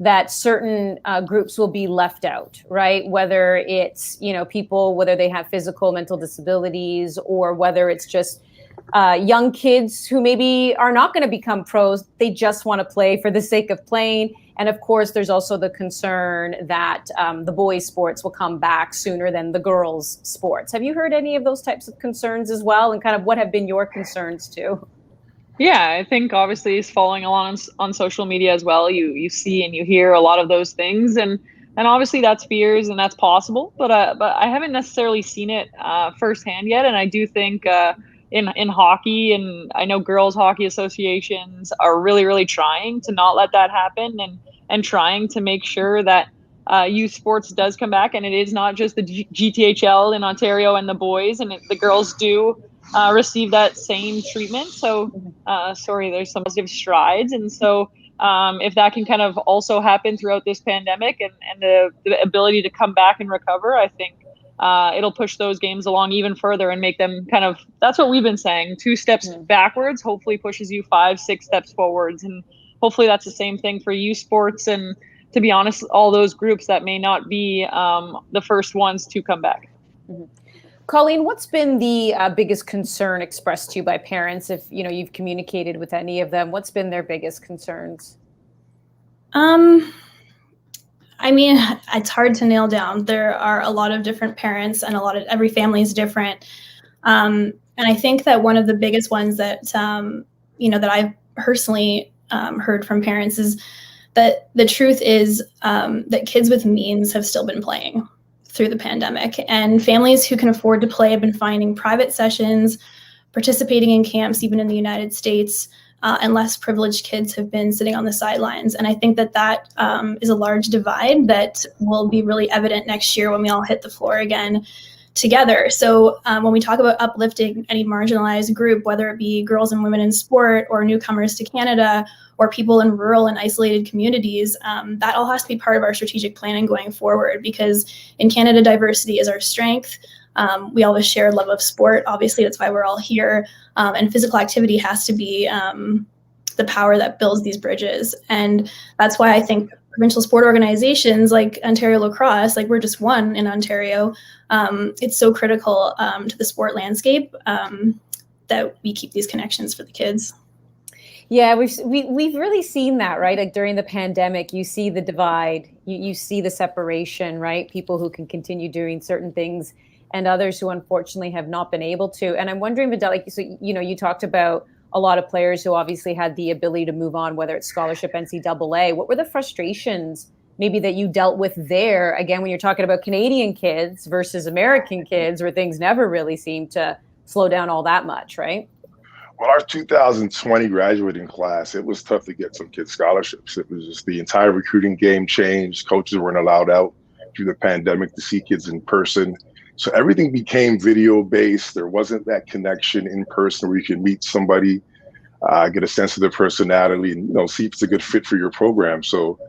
that certain groups will be left out, right? Whether it's, people, whether they have physical, mental disabilities, or whether it's just young kids who maybe are not going to become pros. They just want to play for the sake of playing. And of course, there's also the concern that the boys' sports will come back sooner than the girls' sports. Have you heard any of those types of concerns as well? And kind of what have been your concerns too? Yeah, I think obviously it's following along on social media as well. You see and you hear a lot of those things, and obviously that's fears and that's possible. But I haven't necessarily seen it firsthand yet, and I do think in hockey, and I know girls hockey associations are really trying to not let that happen, and trying to make sure that youth sports does come back, and it is not just the GTHL in Ontario and the boys, and the girls do receive that same treatment. So there's some positive strides. And so if that can kind of also happen throughout this pandemic, and the ability to come back and recover, I think it'll push those games along even further and make them kind of, that's what we've been saying, 2 steps backwards hopefully pushes you 5-6 steps forwards. And hopefully that's the same thing for youth sports, and to be honest, all those groups that may not be the first ones to come back. Mm-hmm. Colleen, what's been the biggest concern expressed to you by parents? If you've communicated with any of them, what's been their biggest concerns? I mean, it's hard to nail down. There are a lot of different parents, and every family is different. And I think that one of the biggest ones that that I've personally heard from parents is that the truth is that kids with means have still been playing through the pandemic, and families who can afford to play have been finding private sessions, participating in camps, even in the United States, and less privileged kids have been sitting on the sidelines. And I think that is a large divide that will be really evident next year when we all hit the floor again together. So when we talk about uplifting any marginalized group, whether it be girls and women in sport, or newcomers to Canada, or people in rural and isolated communities, that all has to be part of our strategic planning going forward, because in Canada, diversity is our strength. We always share love of sport. Obviously, that's why we're all here. And physical activity has to be the power that builds these bridges. And that's why I think provincial sport organizations like Ontario Lacrosse, like we're just one in Ontario, it's so critical to the sport landscape that we keep these connections for the kids. Yeah, we've really seen that, right? Like during the pandemic, you see the divide, you see the separation, right? People who can continue doing certain things, and others who unfortunately have not been able to. And I'm wondering, Vidal, you talked about a lot of players who obviously had the ability to move on, whether it's scholarship, NCAA. What were the frustrations maybe that you dealt with there? Again, when you're talking about Canadian kids versus American kids, where things never really seem to slow down all that much, right? Well, our 2020 graduating class, it was tough to get some kids scholarships. It was just the entire recruiting game changed. Coaches weren't allowed out through the pandemic to see kids in person. So everything became video based. There wasn't that connection in person where you can meet somebody, get a sense of their personality, and see if it's a good fit for your program. So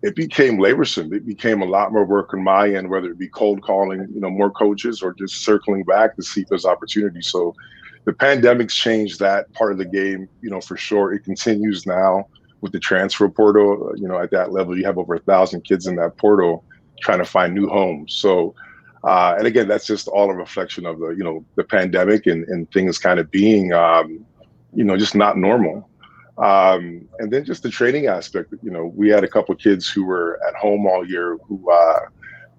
it became laborsome. It became a lot more work on my end, whether it be cold calling, more coaches, or just circling back to see if there's opportunity. So the pandemic's changed that part of the game, for sure. It continues now with the transfer portal. At that level, you have over 1,000 kids in that portal trying to find new homes. So, and again, that's just all a reflection of the pandemic and things kind of being, just not normal. And then just the training aspect. We had a couple of kids who were at home all year who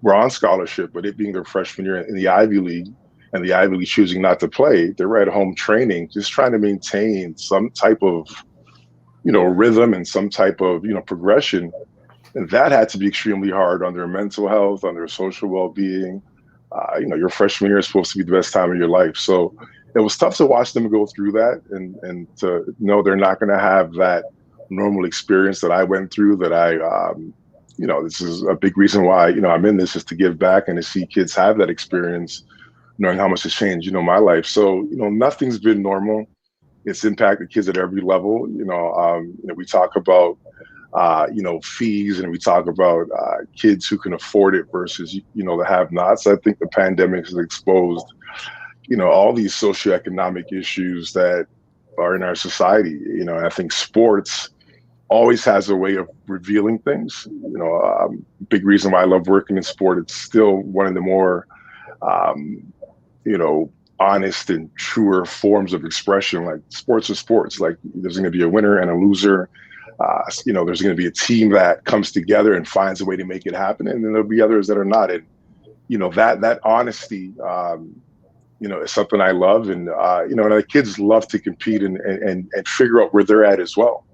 were on scholarship, but it being their freshman year in the Ivy League, and the Ivy League choosing not to play, they were at home training, just trying to maintain some type of, rhythm and some type of, progression. And that had to be extremely hard on their mental health, on their social well-being. Your freshman year is supposed to be the best time of your life. So it was tough to watch them go through that, and to know they're not going to have that normal experience that I went through, that this is a big reason why, I'm in this, is to give back and to see kids have that experience, knowing how much has changed, my life. So, nothing's been normal. It's impacted kids at every level. We talk about, fees, and we talk about kids who can afford it versus, the have-nots. I think the pandemic has exposed, all these socioeconomic issues that are in our society. I think sports always has a way of revealing things. Big reason why I love working in sport. It's still one of the more, honest and truer forms of expression. Like, sports are sports. Like, there's going to be a winner and a loser. There's going to be a team that comes together and finds a way to make it happen, and then there'll be others that are not. And that honesty, is something I love. And and the kids love to compete and figure out where they're at as well.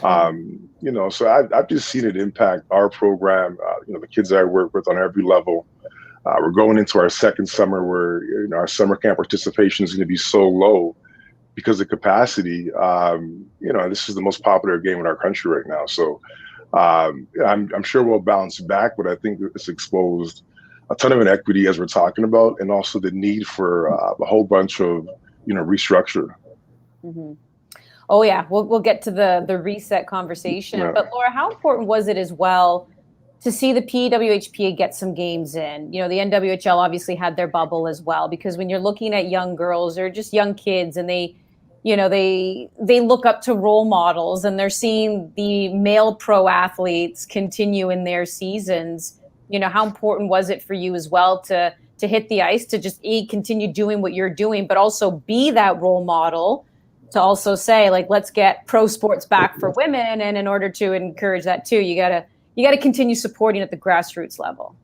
So I've just seen it impact our program. The kids I work with on every level. We're going into our second summer where our summer camp participation is going to be so low because of capacity. This is the most popular game in our country right now. So I'm sure we'll bounce back, but I think it's exposed a ton of inequity, as we're talking about, and also the need for a whole bunch of restructure. Mm-hmm. Oh yeah, we'll get to the reset conversation. Yeah. But Laura, how important was it as well to see the PWHPA get some games in? The NWHL obviously had their bubble as well, because when you're looking at young girls, they're just young kids, and they look up to role models, and they're seeing the male pro athletes continue in their seasons. How important was it for you as well to hit the ice, to just continue doing what you're doing, but also be that role model, to also say, like, let's get pro sports back for women. And in order to encourage that too, you gotta continue supporting at the grassroots level.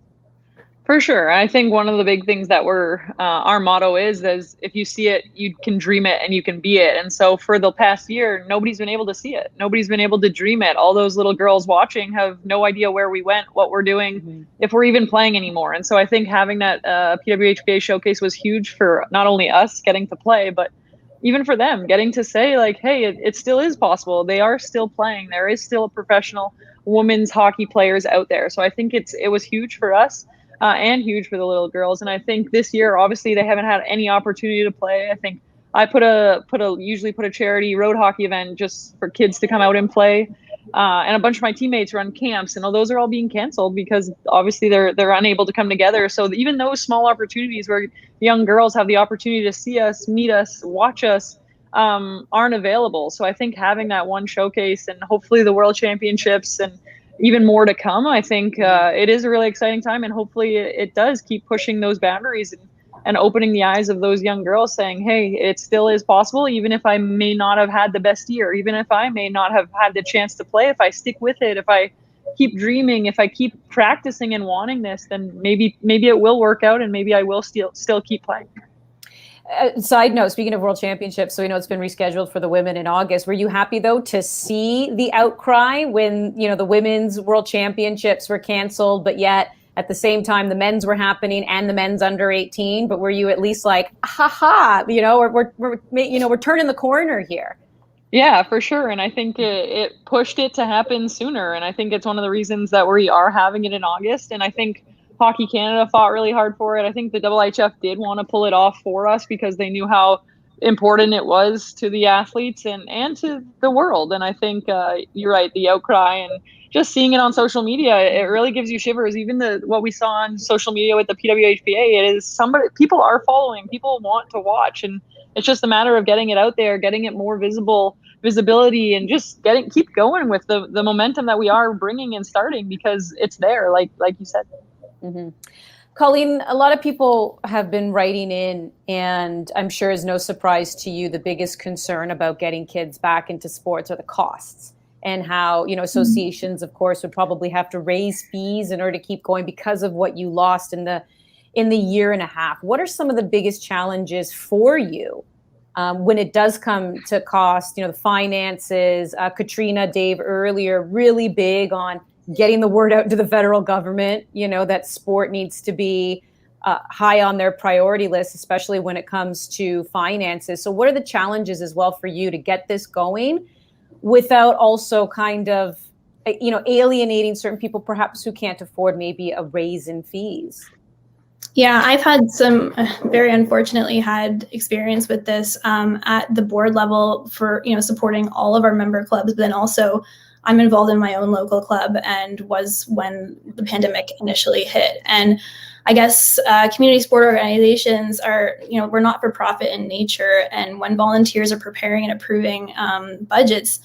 For sure. I think one of the big things that our motto is if you see it, you can dream it and you can be it. And so for the past year, nobody's been able to see it. Nobody's been able to dream it. All those little girls watching have no idea where we went, what we're doing, if we're even playing anymore. And so I think having that PWHPA showcase was huge for not only us getting to play, but even for them getting to say, like, hey, it still is possible. They are still playing. There is still a professional women's hockey players out there. So I think it was huge for us. And huge for the little girls. And I think this year, obviously, they haven't had any opportunity to play. I think I usually put a charity road hockey event just for kids to come out and play. And a bunch of my teammates run camps, and those are all being canceled because obviously they're unable to come together. So even those small opportunities where young girls have the opportunity to see us, meet us, watch us, aren't available. So I think having that one showcase, and hopefully the World Championships and even more to come, I think it is a really exciting time, and hopefully it does keep pushing those boundaries and opening the eyes of those young girls, saying, hey, it still is possible, even if I may not have had the best year, even if I may not have had the chance to play. If I stick with it, if I keep dreaming, if I keep practicing and wanting this, then maybe it will work out, and maybe I will still keep playing. Side note, speaking of World Championships, so we know it's been rescheduled for the women in August. Were you happy, though, to see the outcry when, the women's World Championships were canceled, but yet at the same time the men's were happening and the men's under 18? But were you at least like, we're turning the corner here? Yeah, for sure. And I think it pushed it to happen sooner. And I think it's one of the reasons that we are having it in August. And I think Hockey Canada fought really hard for it. I think the IIHF did want to pull it off for us because they knew how important it was to the athletes and to the world. And I think you're right, the outcry and just seeing it on social media, it really gives you shivers. Even what we saw on social media with the PWHPA, it is people are following, people want to watch, and it's just a matter of getting it out there, getting it more visibility, and just keep going with the momentum that we are bringing and starting, because it's there, like you said. Mm-hmm. Colleen, a lot of people have been writing in, and I'm sure is no surprise to you, the biggest concern about getting kids back into sports are the costs, and how, associations, of course, would probably have to raise fees in order to keep going because of what you lost in the year and a half. What are some of the biggest challenges for you when it does come to cost, the finances? Catriona, Dave earlier, really big on getting the word out to the federal government, that sport needs to be high on their priority list, especially when it comes to finances. So what are the challenges as well for you to get this going without also kind of, alienating certain people perhaps who can't afford maybe a raise in fees? Yeah, I've had very unfortunately had experience with this at the board level for, supporting all of our member clubs, but then also I'm involved in my own local club and was when the pandemic initially hit. And I guess community sport organizations are, we're not for profit in nature. And when volunteers are preparing and approving budgets,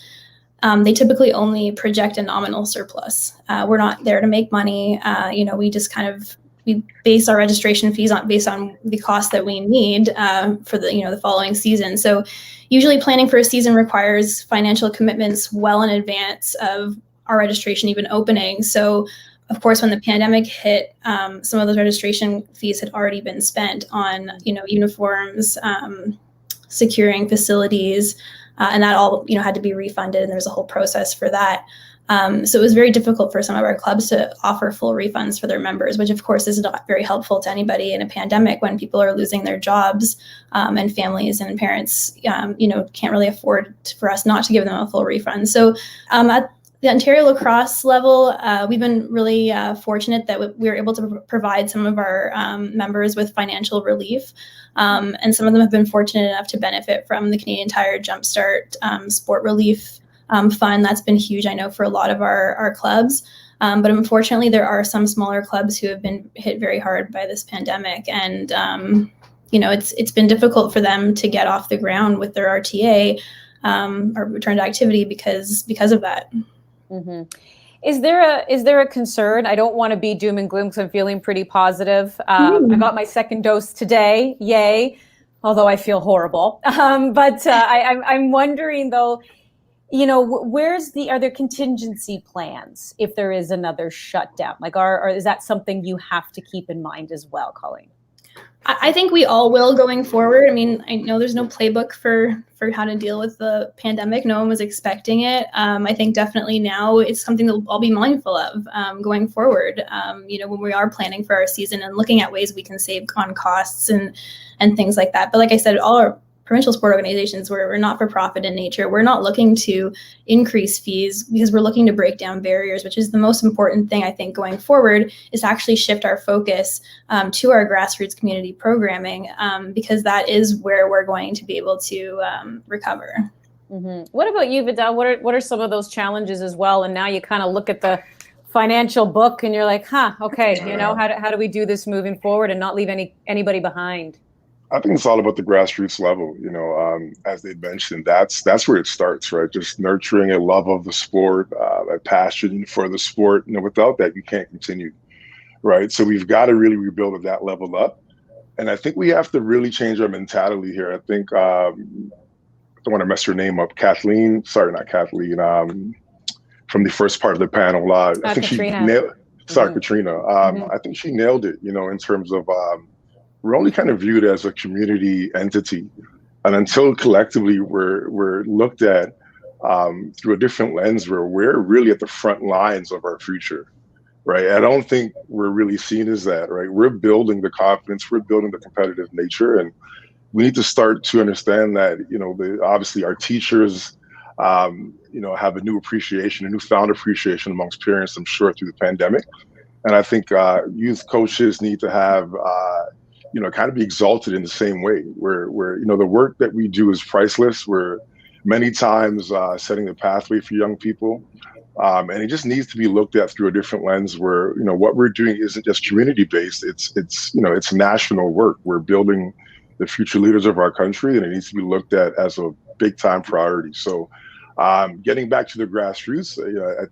they typically only project a nominal surplus. We're not there to make money. We just we base our registration fees based on the cost that we need for the following season. So usually planning for a season requires financial commitments well in advance of our registration even opening. So of course, when the pandemic hit, some of those registration fees had already been spent on, uniforms, securing facilities, and that all, had to be refunded. And there's a whole process for that. So it was very difficult for some of our clubs to offer full refunds for their members, which of course is not very helpful to anybody in a pandemic when people are losing their jobs, and families and parents, can't really afford for us not to give them a full refund. So at the Ontario Lacrosse level, we've been really fortunate that we were able to provide some of our members with financial relief. And some of them have been fortunate enough to benefit from the Canadian Tire Jumpstart Sport Relief Fund. That's been huge, I know, for a lot of our clubs. But unfortunately, there are some smaller clubs who have been hit very hard by this pandemic. And, it's been difficult for them to get off the ground with their RTA or return to activity because of that. Mm-hmm. Is there a concern? I don't want to be doom and gloom because I'm feeling pretty positive. I got my second dose today, yay! Although I feel horrible. But I'm wondering though, are there contingency plans if there is another shutdown? Like, is that something you have to keep in mind as well, Colleen? I think we all will going forward. I mean, I know there's no playbook for how to deal with the pandemic. No one was expecting it. I think definitely now it's something that we'll all be mindful of going forward. When we are planning for our season and looking at ways we can save on costs and things like that. But like I said, all our provincial sport organizations, we're not-for-profit in nature. We're not looking to increase fees because we're looking to break down barriers, which is the most important thing, I think, going forward, is to actually shift our focus to our grassroots community programming, because that is where we're going to be able to recover. Mm-hmm. What about you, Vidal? What are some of those challenges as well? And now you kind of look at the financial book and you're like, okay, how do we do this moving forward and not leave anybody behind? I think it's all about the grassroots level. As they mentioned, that's where it starts, right? Just nurturing a love of the sport, a passion for the sport. Without that, you can't continue, right? So we've got to really rebuild at that level up. And I think we have to really change our mentality here. I think, I don't want to mess her name up, Kathleen, sorry, not Kathleen, from the first part of the panel. I think Catriona. she nailed, sorry, Mm-hmm. Catriona. I think she nailed it, in terms of, we're only kind of viewed as a community entity. And until collectively we're looked at through a different lens where we're really at the front lines of our future, right? I don't think we're really seen as that, right? We're building the confidence, we're building the competitive nature, and we need to start to understand that, obviously our teachers, have a new appreciation, a newfound appreciation amongst parents, I'm sure, through the pandemic. And I think youth coaches need to have, kind of be exalted in the same way where the work that we do is priceless. We're many times setting the pathway for young people. And it just needs to be looked at through a different lens where, what we're doing isn't just community based. It's national work. We're building the future leaders of our country, and it needs to be looked at as a big time priority. So getting back to the grassroots,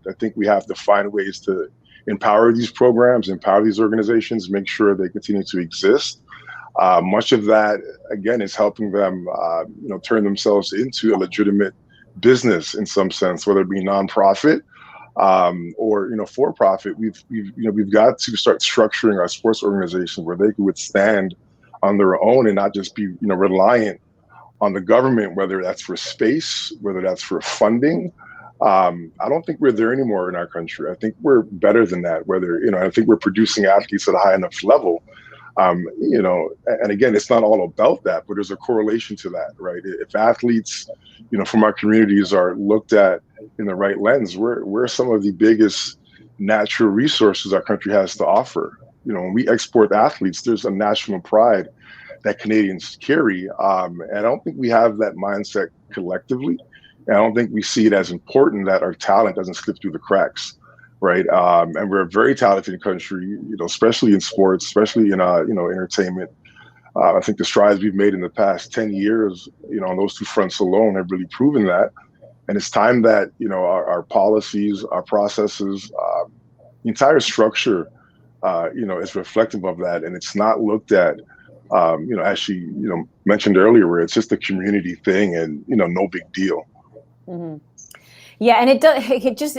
I think we have to find ways to empower these programs, empower these organizations, make sure they continue to exist. Much of that, again, is helping them, turn themselves into a legitimate business in some sense, whether it be nonprofit or for profit. We've got to start structuring our sports organizations where they can withstand on their own and not just be reliant on the government, whether that's for space, whether that's for funding. I don't think we're there anymore in our country. I think we're better than that. I think we're producing athletes at a high enough level. And again, it's not all about that, but there's a correlation to that, right? If athletes, from our communities are looked at in the right lens, we're some of the biggest natural resources our country has to offer. When we export athletes, there's a national pride that Canadians carry. And I don't think we have that mindset collectively. And I don't think we see it as important that our talent doesn't slip through the cracks. Right. And we're a very talented country, especially in sports, especially in, entertainment. I think the strides we've made in the past 10 years, on those two fronts alone have really proven that. And it's time that, our policies, our processes, the entire structure, is reflective of that. And it's not looked at, as she, mentioned earlier, where it's just a community thing and, no big deal. Mm-hmm. Yeah. And it does,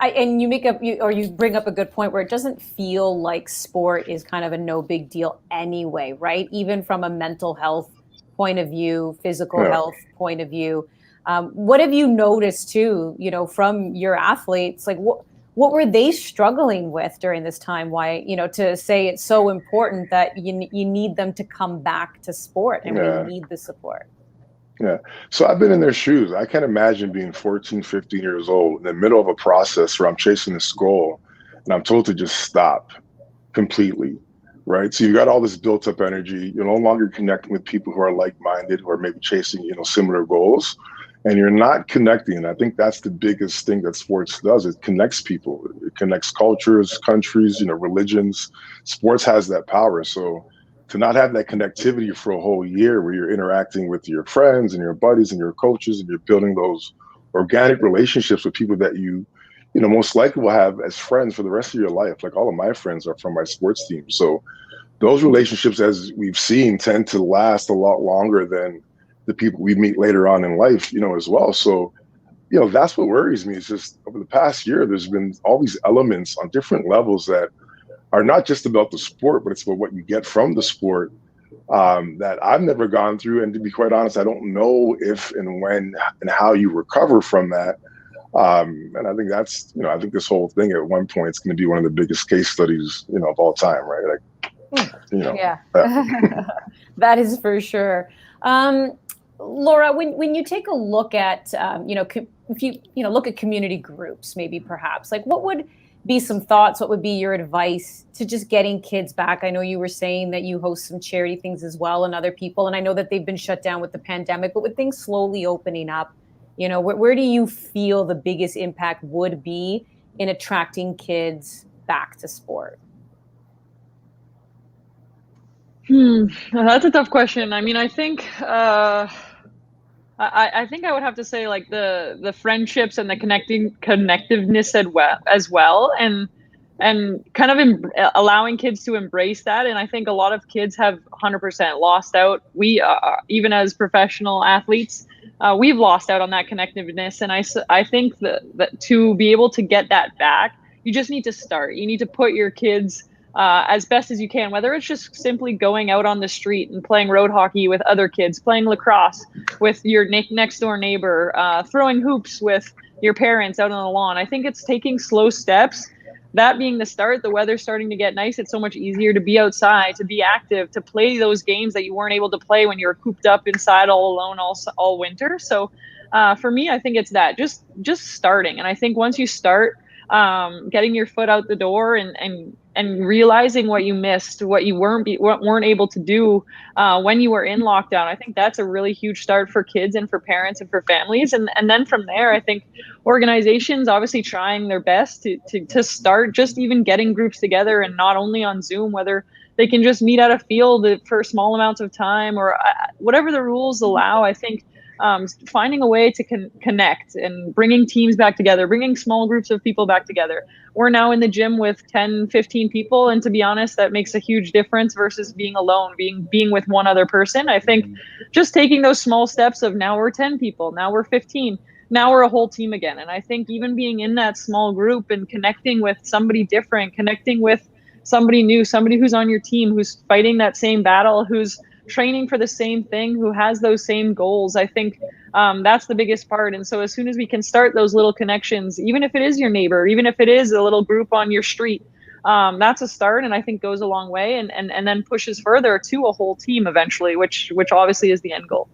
and you bring up a good point where it doesn't feel like sport is kind of a no big deal anyway, right? Even from a mental health point of view, physical health point of view. What have you noticed too, from your athletes? Like what were they struggling with during this time? Why, to say it's so important that you need them to come back to sport and we need the support. Yeah. So I've been in their shoes. I can't imagine being 14, 15 years old in the middle of a process where I'm chasing this goal and I'm told to just stop completely. Right. So you've got all this built up energy. You're no longer connecting with people who are like-minded, who are maybe chasing, similar goals, and you're not connecting. And I think that's the biggest thing that sports does. It connects people. It connects cultures, countries, religions. Sports has that power. So to not have that connectivity for a whole year where you're interacting with your friends and your buddies and your coaches and you're building those organic relationships with people that you most likely will have as friends for the rest of your life. Like all of my friends are from my sports team. So those relationships, as we've seen, tend to last a lot longer than the people we meet later on in life, as well. So, that's what worries me. It's just over the past year, there's been all these elements on different levels that are not just about the sport, but it's about what you get from the sport that I've never gone through. And to be quite honest, I don't know if and when and how you recover from that. And I think that's, I think this whole thing at one point is going to be one of the biggest case studies, of all time, right? Yeah, that is for sure. Laura, when you take a look at, if you look at community groups, maybe perhaps, like what would be some thoughts? What would be your advice to just getting kids back? I know you were saying that you host some charity things as well and other people, and I know that they've been shut down with the pandemic, but with things slowly opening up, where do you feel the biggest impact would be in attracting kids back to sport? That's a tough question. I mean, I think I think I would have to say like the friendships and the connectiveness as well, and kind of allowing kids to embrace that. And I think a lot of kids have 100% lost out. We even as professional athletes, we've lost out on that connectiveness. And I think that to be able to get that back, you just need to start. You need to put your kids as best as you can, whether it's just simply going out on the street and playing road hockey with other kids, playing lacrosse with your next door neighbor, throwing hoops with your parents out on the lawn. I think it's taking slow steps. That being the start, the weather's starting to get nice. It's so much easier to be outside, to be active, to play those games that you weren't able to play when you were cooped up inside all alone all winter. So for me, I think it's that just starting. And I think once you start getting your foot out the door and realizing what you missed, what you weren't able to do when you were in lockdown, I think that's a really huge start for kids and for parents and for families. And then from there, I think organizations obviously trying their best to start just even getting groups together, and not only on Zoom, whether they can just meet at a field for small amounts of time or whatever the rules allow. I think finding a way to connect and bringing teams back together, bringing small groups of people back together. We're now in the gym with 10, 15 people. And to be honest, that makes a huge difference versus being alone, being with one other person. I think just taking those small steps of now we're 10 people, now we're 15, now we're a whole team again. And I think even being in that small group and connecting with somebody different, connecting with somebody new, somebody who's on your team, who's fighting that same battle, who's training for the same thing, who has those same goals. I think that's the biggest part. And so as soon as we can start those little connections, even if it is your neighbor, even if it is a little group on your street, that's a start, and I think goes a long way and then pushes further to a whole team eventually, which obviously is the end goal.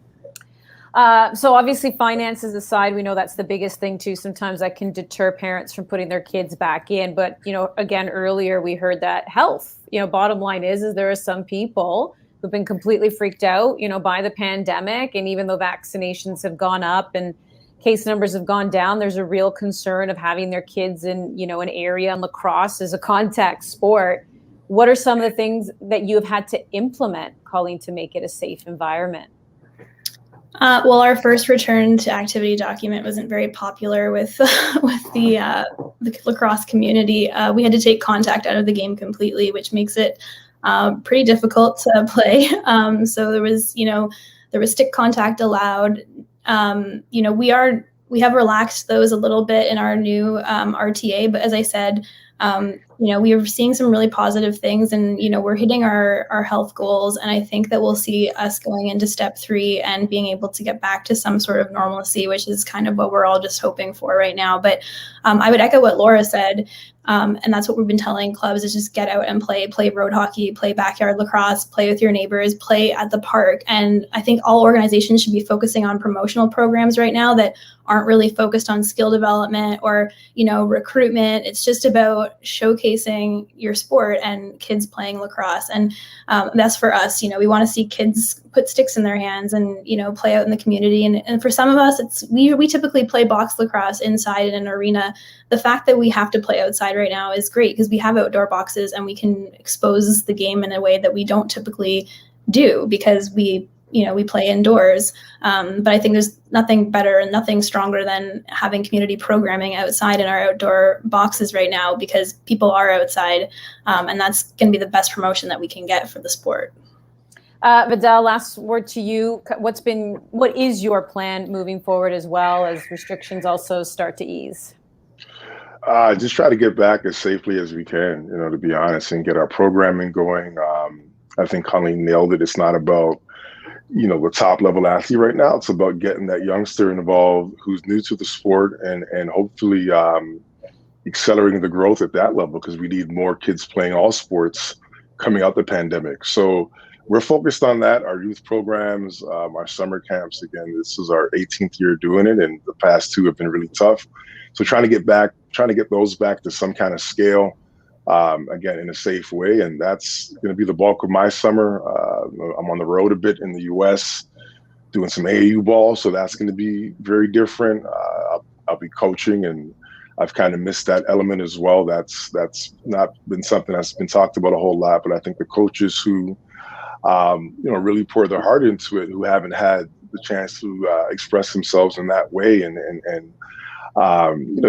So obviously finances aside, we know that's the biggest thing too. Sometimes that can deter parents from putting their kids back in. But, again, earlier we heard that health, bottom line is there are some people who've been completely freaked out, by the pandemic. And even though vaccinations have gone up and case numbers have gone down, there's a real concern of having their kids in, an area, and lacrosse is a contact sport. What are some of the things that you have had to implement, Colleen, to make it a safe environment? Well, our first return to activity document wasn't very popular with the lacrosse community. We had to take contact out of the game completely, which makes it pretty difficult to play. So there was stick contact allowed. We have relaxed those a little bit in our new RTA, but as I said, we are seeing some really positive things, and we're hitting our health goals, and I think that we'll see us going into step 3 and being able to get back to some sort of normalcy, which is kind of what we're all just hoping for right now. But I would echo what Laura said, and that's what we've been telling clubs, is just get out and play road hockey, play backyard lacrosse, play with your neighbors, play at the park. And I think all organizations should be focusing on promotional programs right now that aren't really focused on skill development or recruitment. It's just about showcasing your sport and kids playing lacrosse, and that's for us. We want to see kids put sticks in their hands and play out in the community. And for some of us, we typically play box lacrosse inside in an arena. The fact that we have to play outside right now is great because we have outdoor boxes and we can expose the game in a way that we don't typically do because we play indoors. But I think there's nothing better and nothing stronger than having community programming outside in our outdoor boxes right now, because people are outside, and that's going to be the best promotion that we can get for the sport. Vidal, last word to you. What is your plan moving forward as well as restrictions also start to ease? Just try to get back as safely as we can, to be honest, and get our programming going. I think Colleen nailed it. It's not about the top level athlete right now. It's about getting that youngster involved who's new to the sport and hopefully accelerating the growth at that level, because we need more kids playing all sports coming out the pandemic. So we're focused on that. Our youth programs, our summer camps, again, this is our 18th year doing it, and the past 2 have been really tough. So trying to get those back to some kind of scale, again, in a safe way. And that's going to be the bulk of my summer. I'm on the road a bit in the US doing some AAU ball. So that's going to be very different. I'll be coaching, and I've kind of missed that element as well. That's not been something that's been talked about a whole lot, but I think the coaches who, really pour their heart into it, who haven't had the chance to express themselves in that way and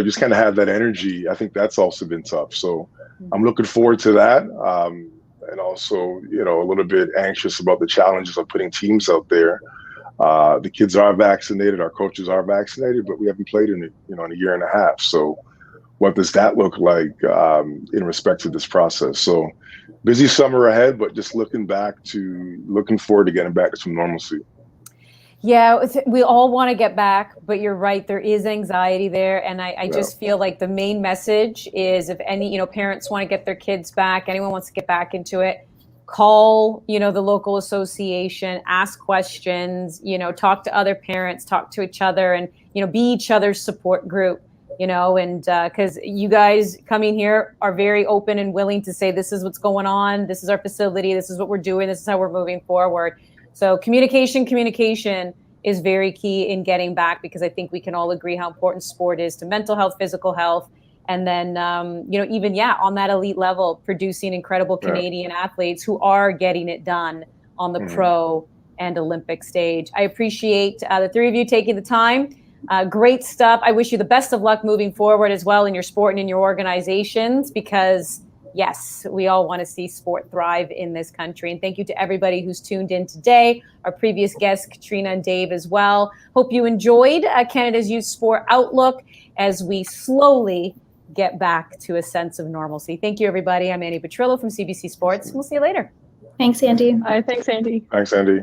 just kind of have that energy. I think that's also been tough. So I'm looking forward to that. And also, a little bit anxious about the challenges of putting teams out there. The kids are vaccinated, our coaches are vaccinated, but we haven't played in a year and a half. So what does that look like in respect to this process? So busy summer ahead, but just looking forward to getting back to some normalcy. Yeah, we all want to get back, but you're right. There is anxiety there. And I just feel like the main message is, if any, parents want to get their kids back, anyone wants to get back into it, call, the local association, ask questions, talk to other parents, talk to each other, and, be each other's support group, and because you guys coming here are very open and willing to say, this is what's going on. This is our facility. This is what we're doing. This is how we're moving forward. So communication is very key in getting back, because I think we can all agree how important sport is to mental health, physical health, and then, even on that elite level, producing incredible Canadian athletes who are getting it done on the pro and Olympic stage. I appreciate the 3 of you taking the time. Great stuff. I wish you the best of luck moving forward as well in your sport and in your organizations, because yes, we all want to see sport thrive in this country. And thank you to everybody who's tuned in today, our previous guests, Catriona and Dave as well. Hope you enjoyed Canada's Youth Sport Outlook as we slowly get back to a sense of normalcy. Thank you, everybody. I'm Andy Petrillo from CBC Sports. We'll see you later. Thanks, Andy. Thanks, Andy. Thanks, Andy.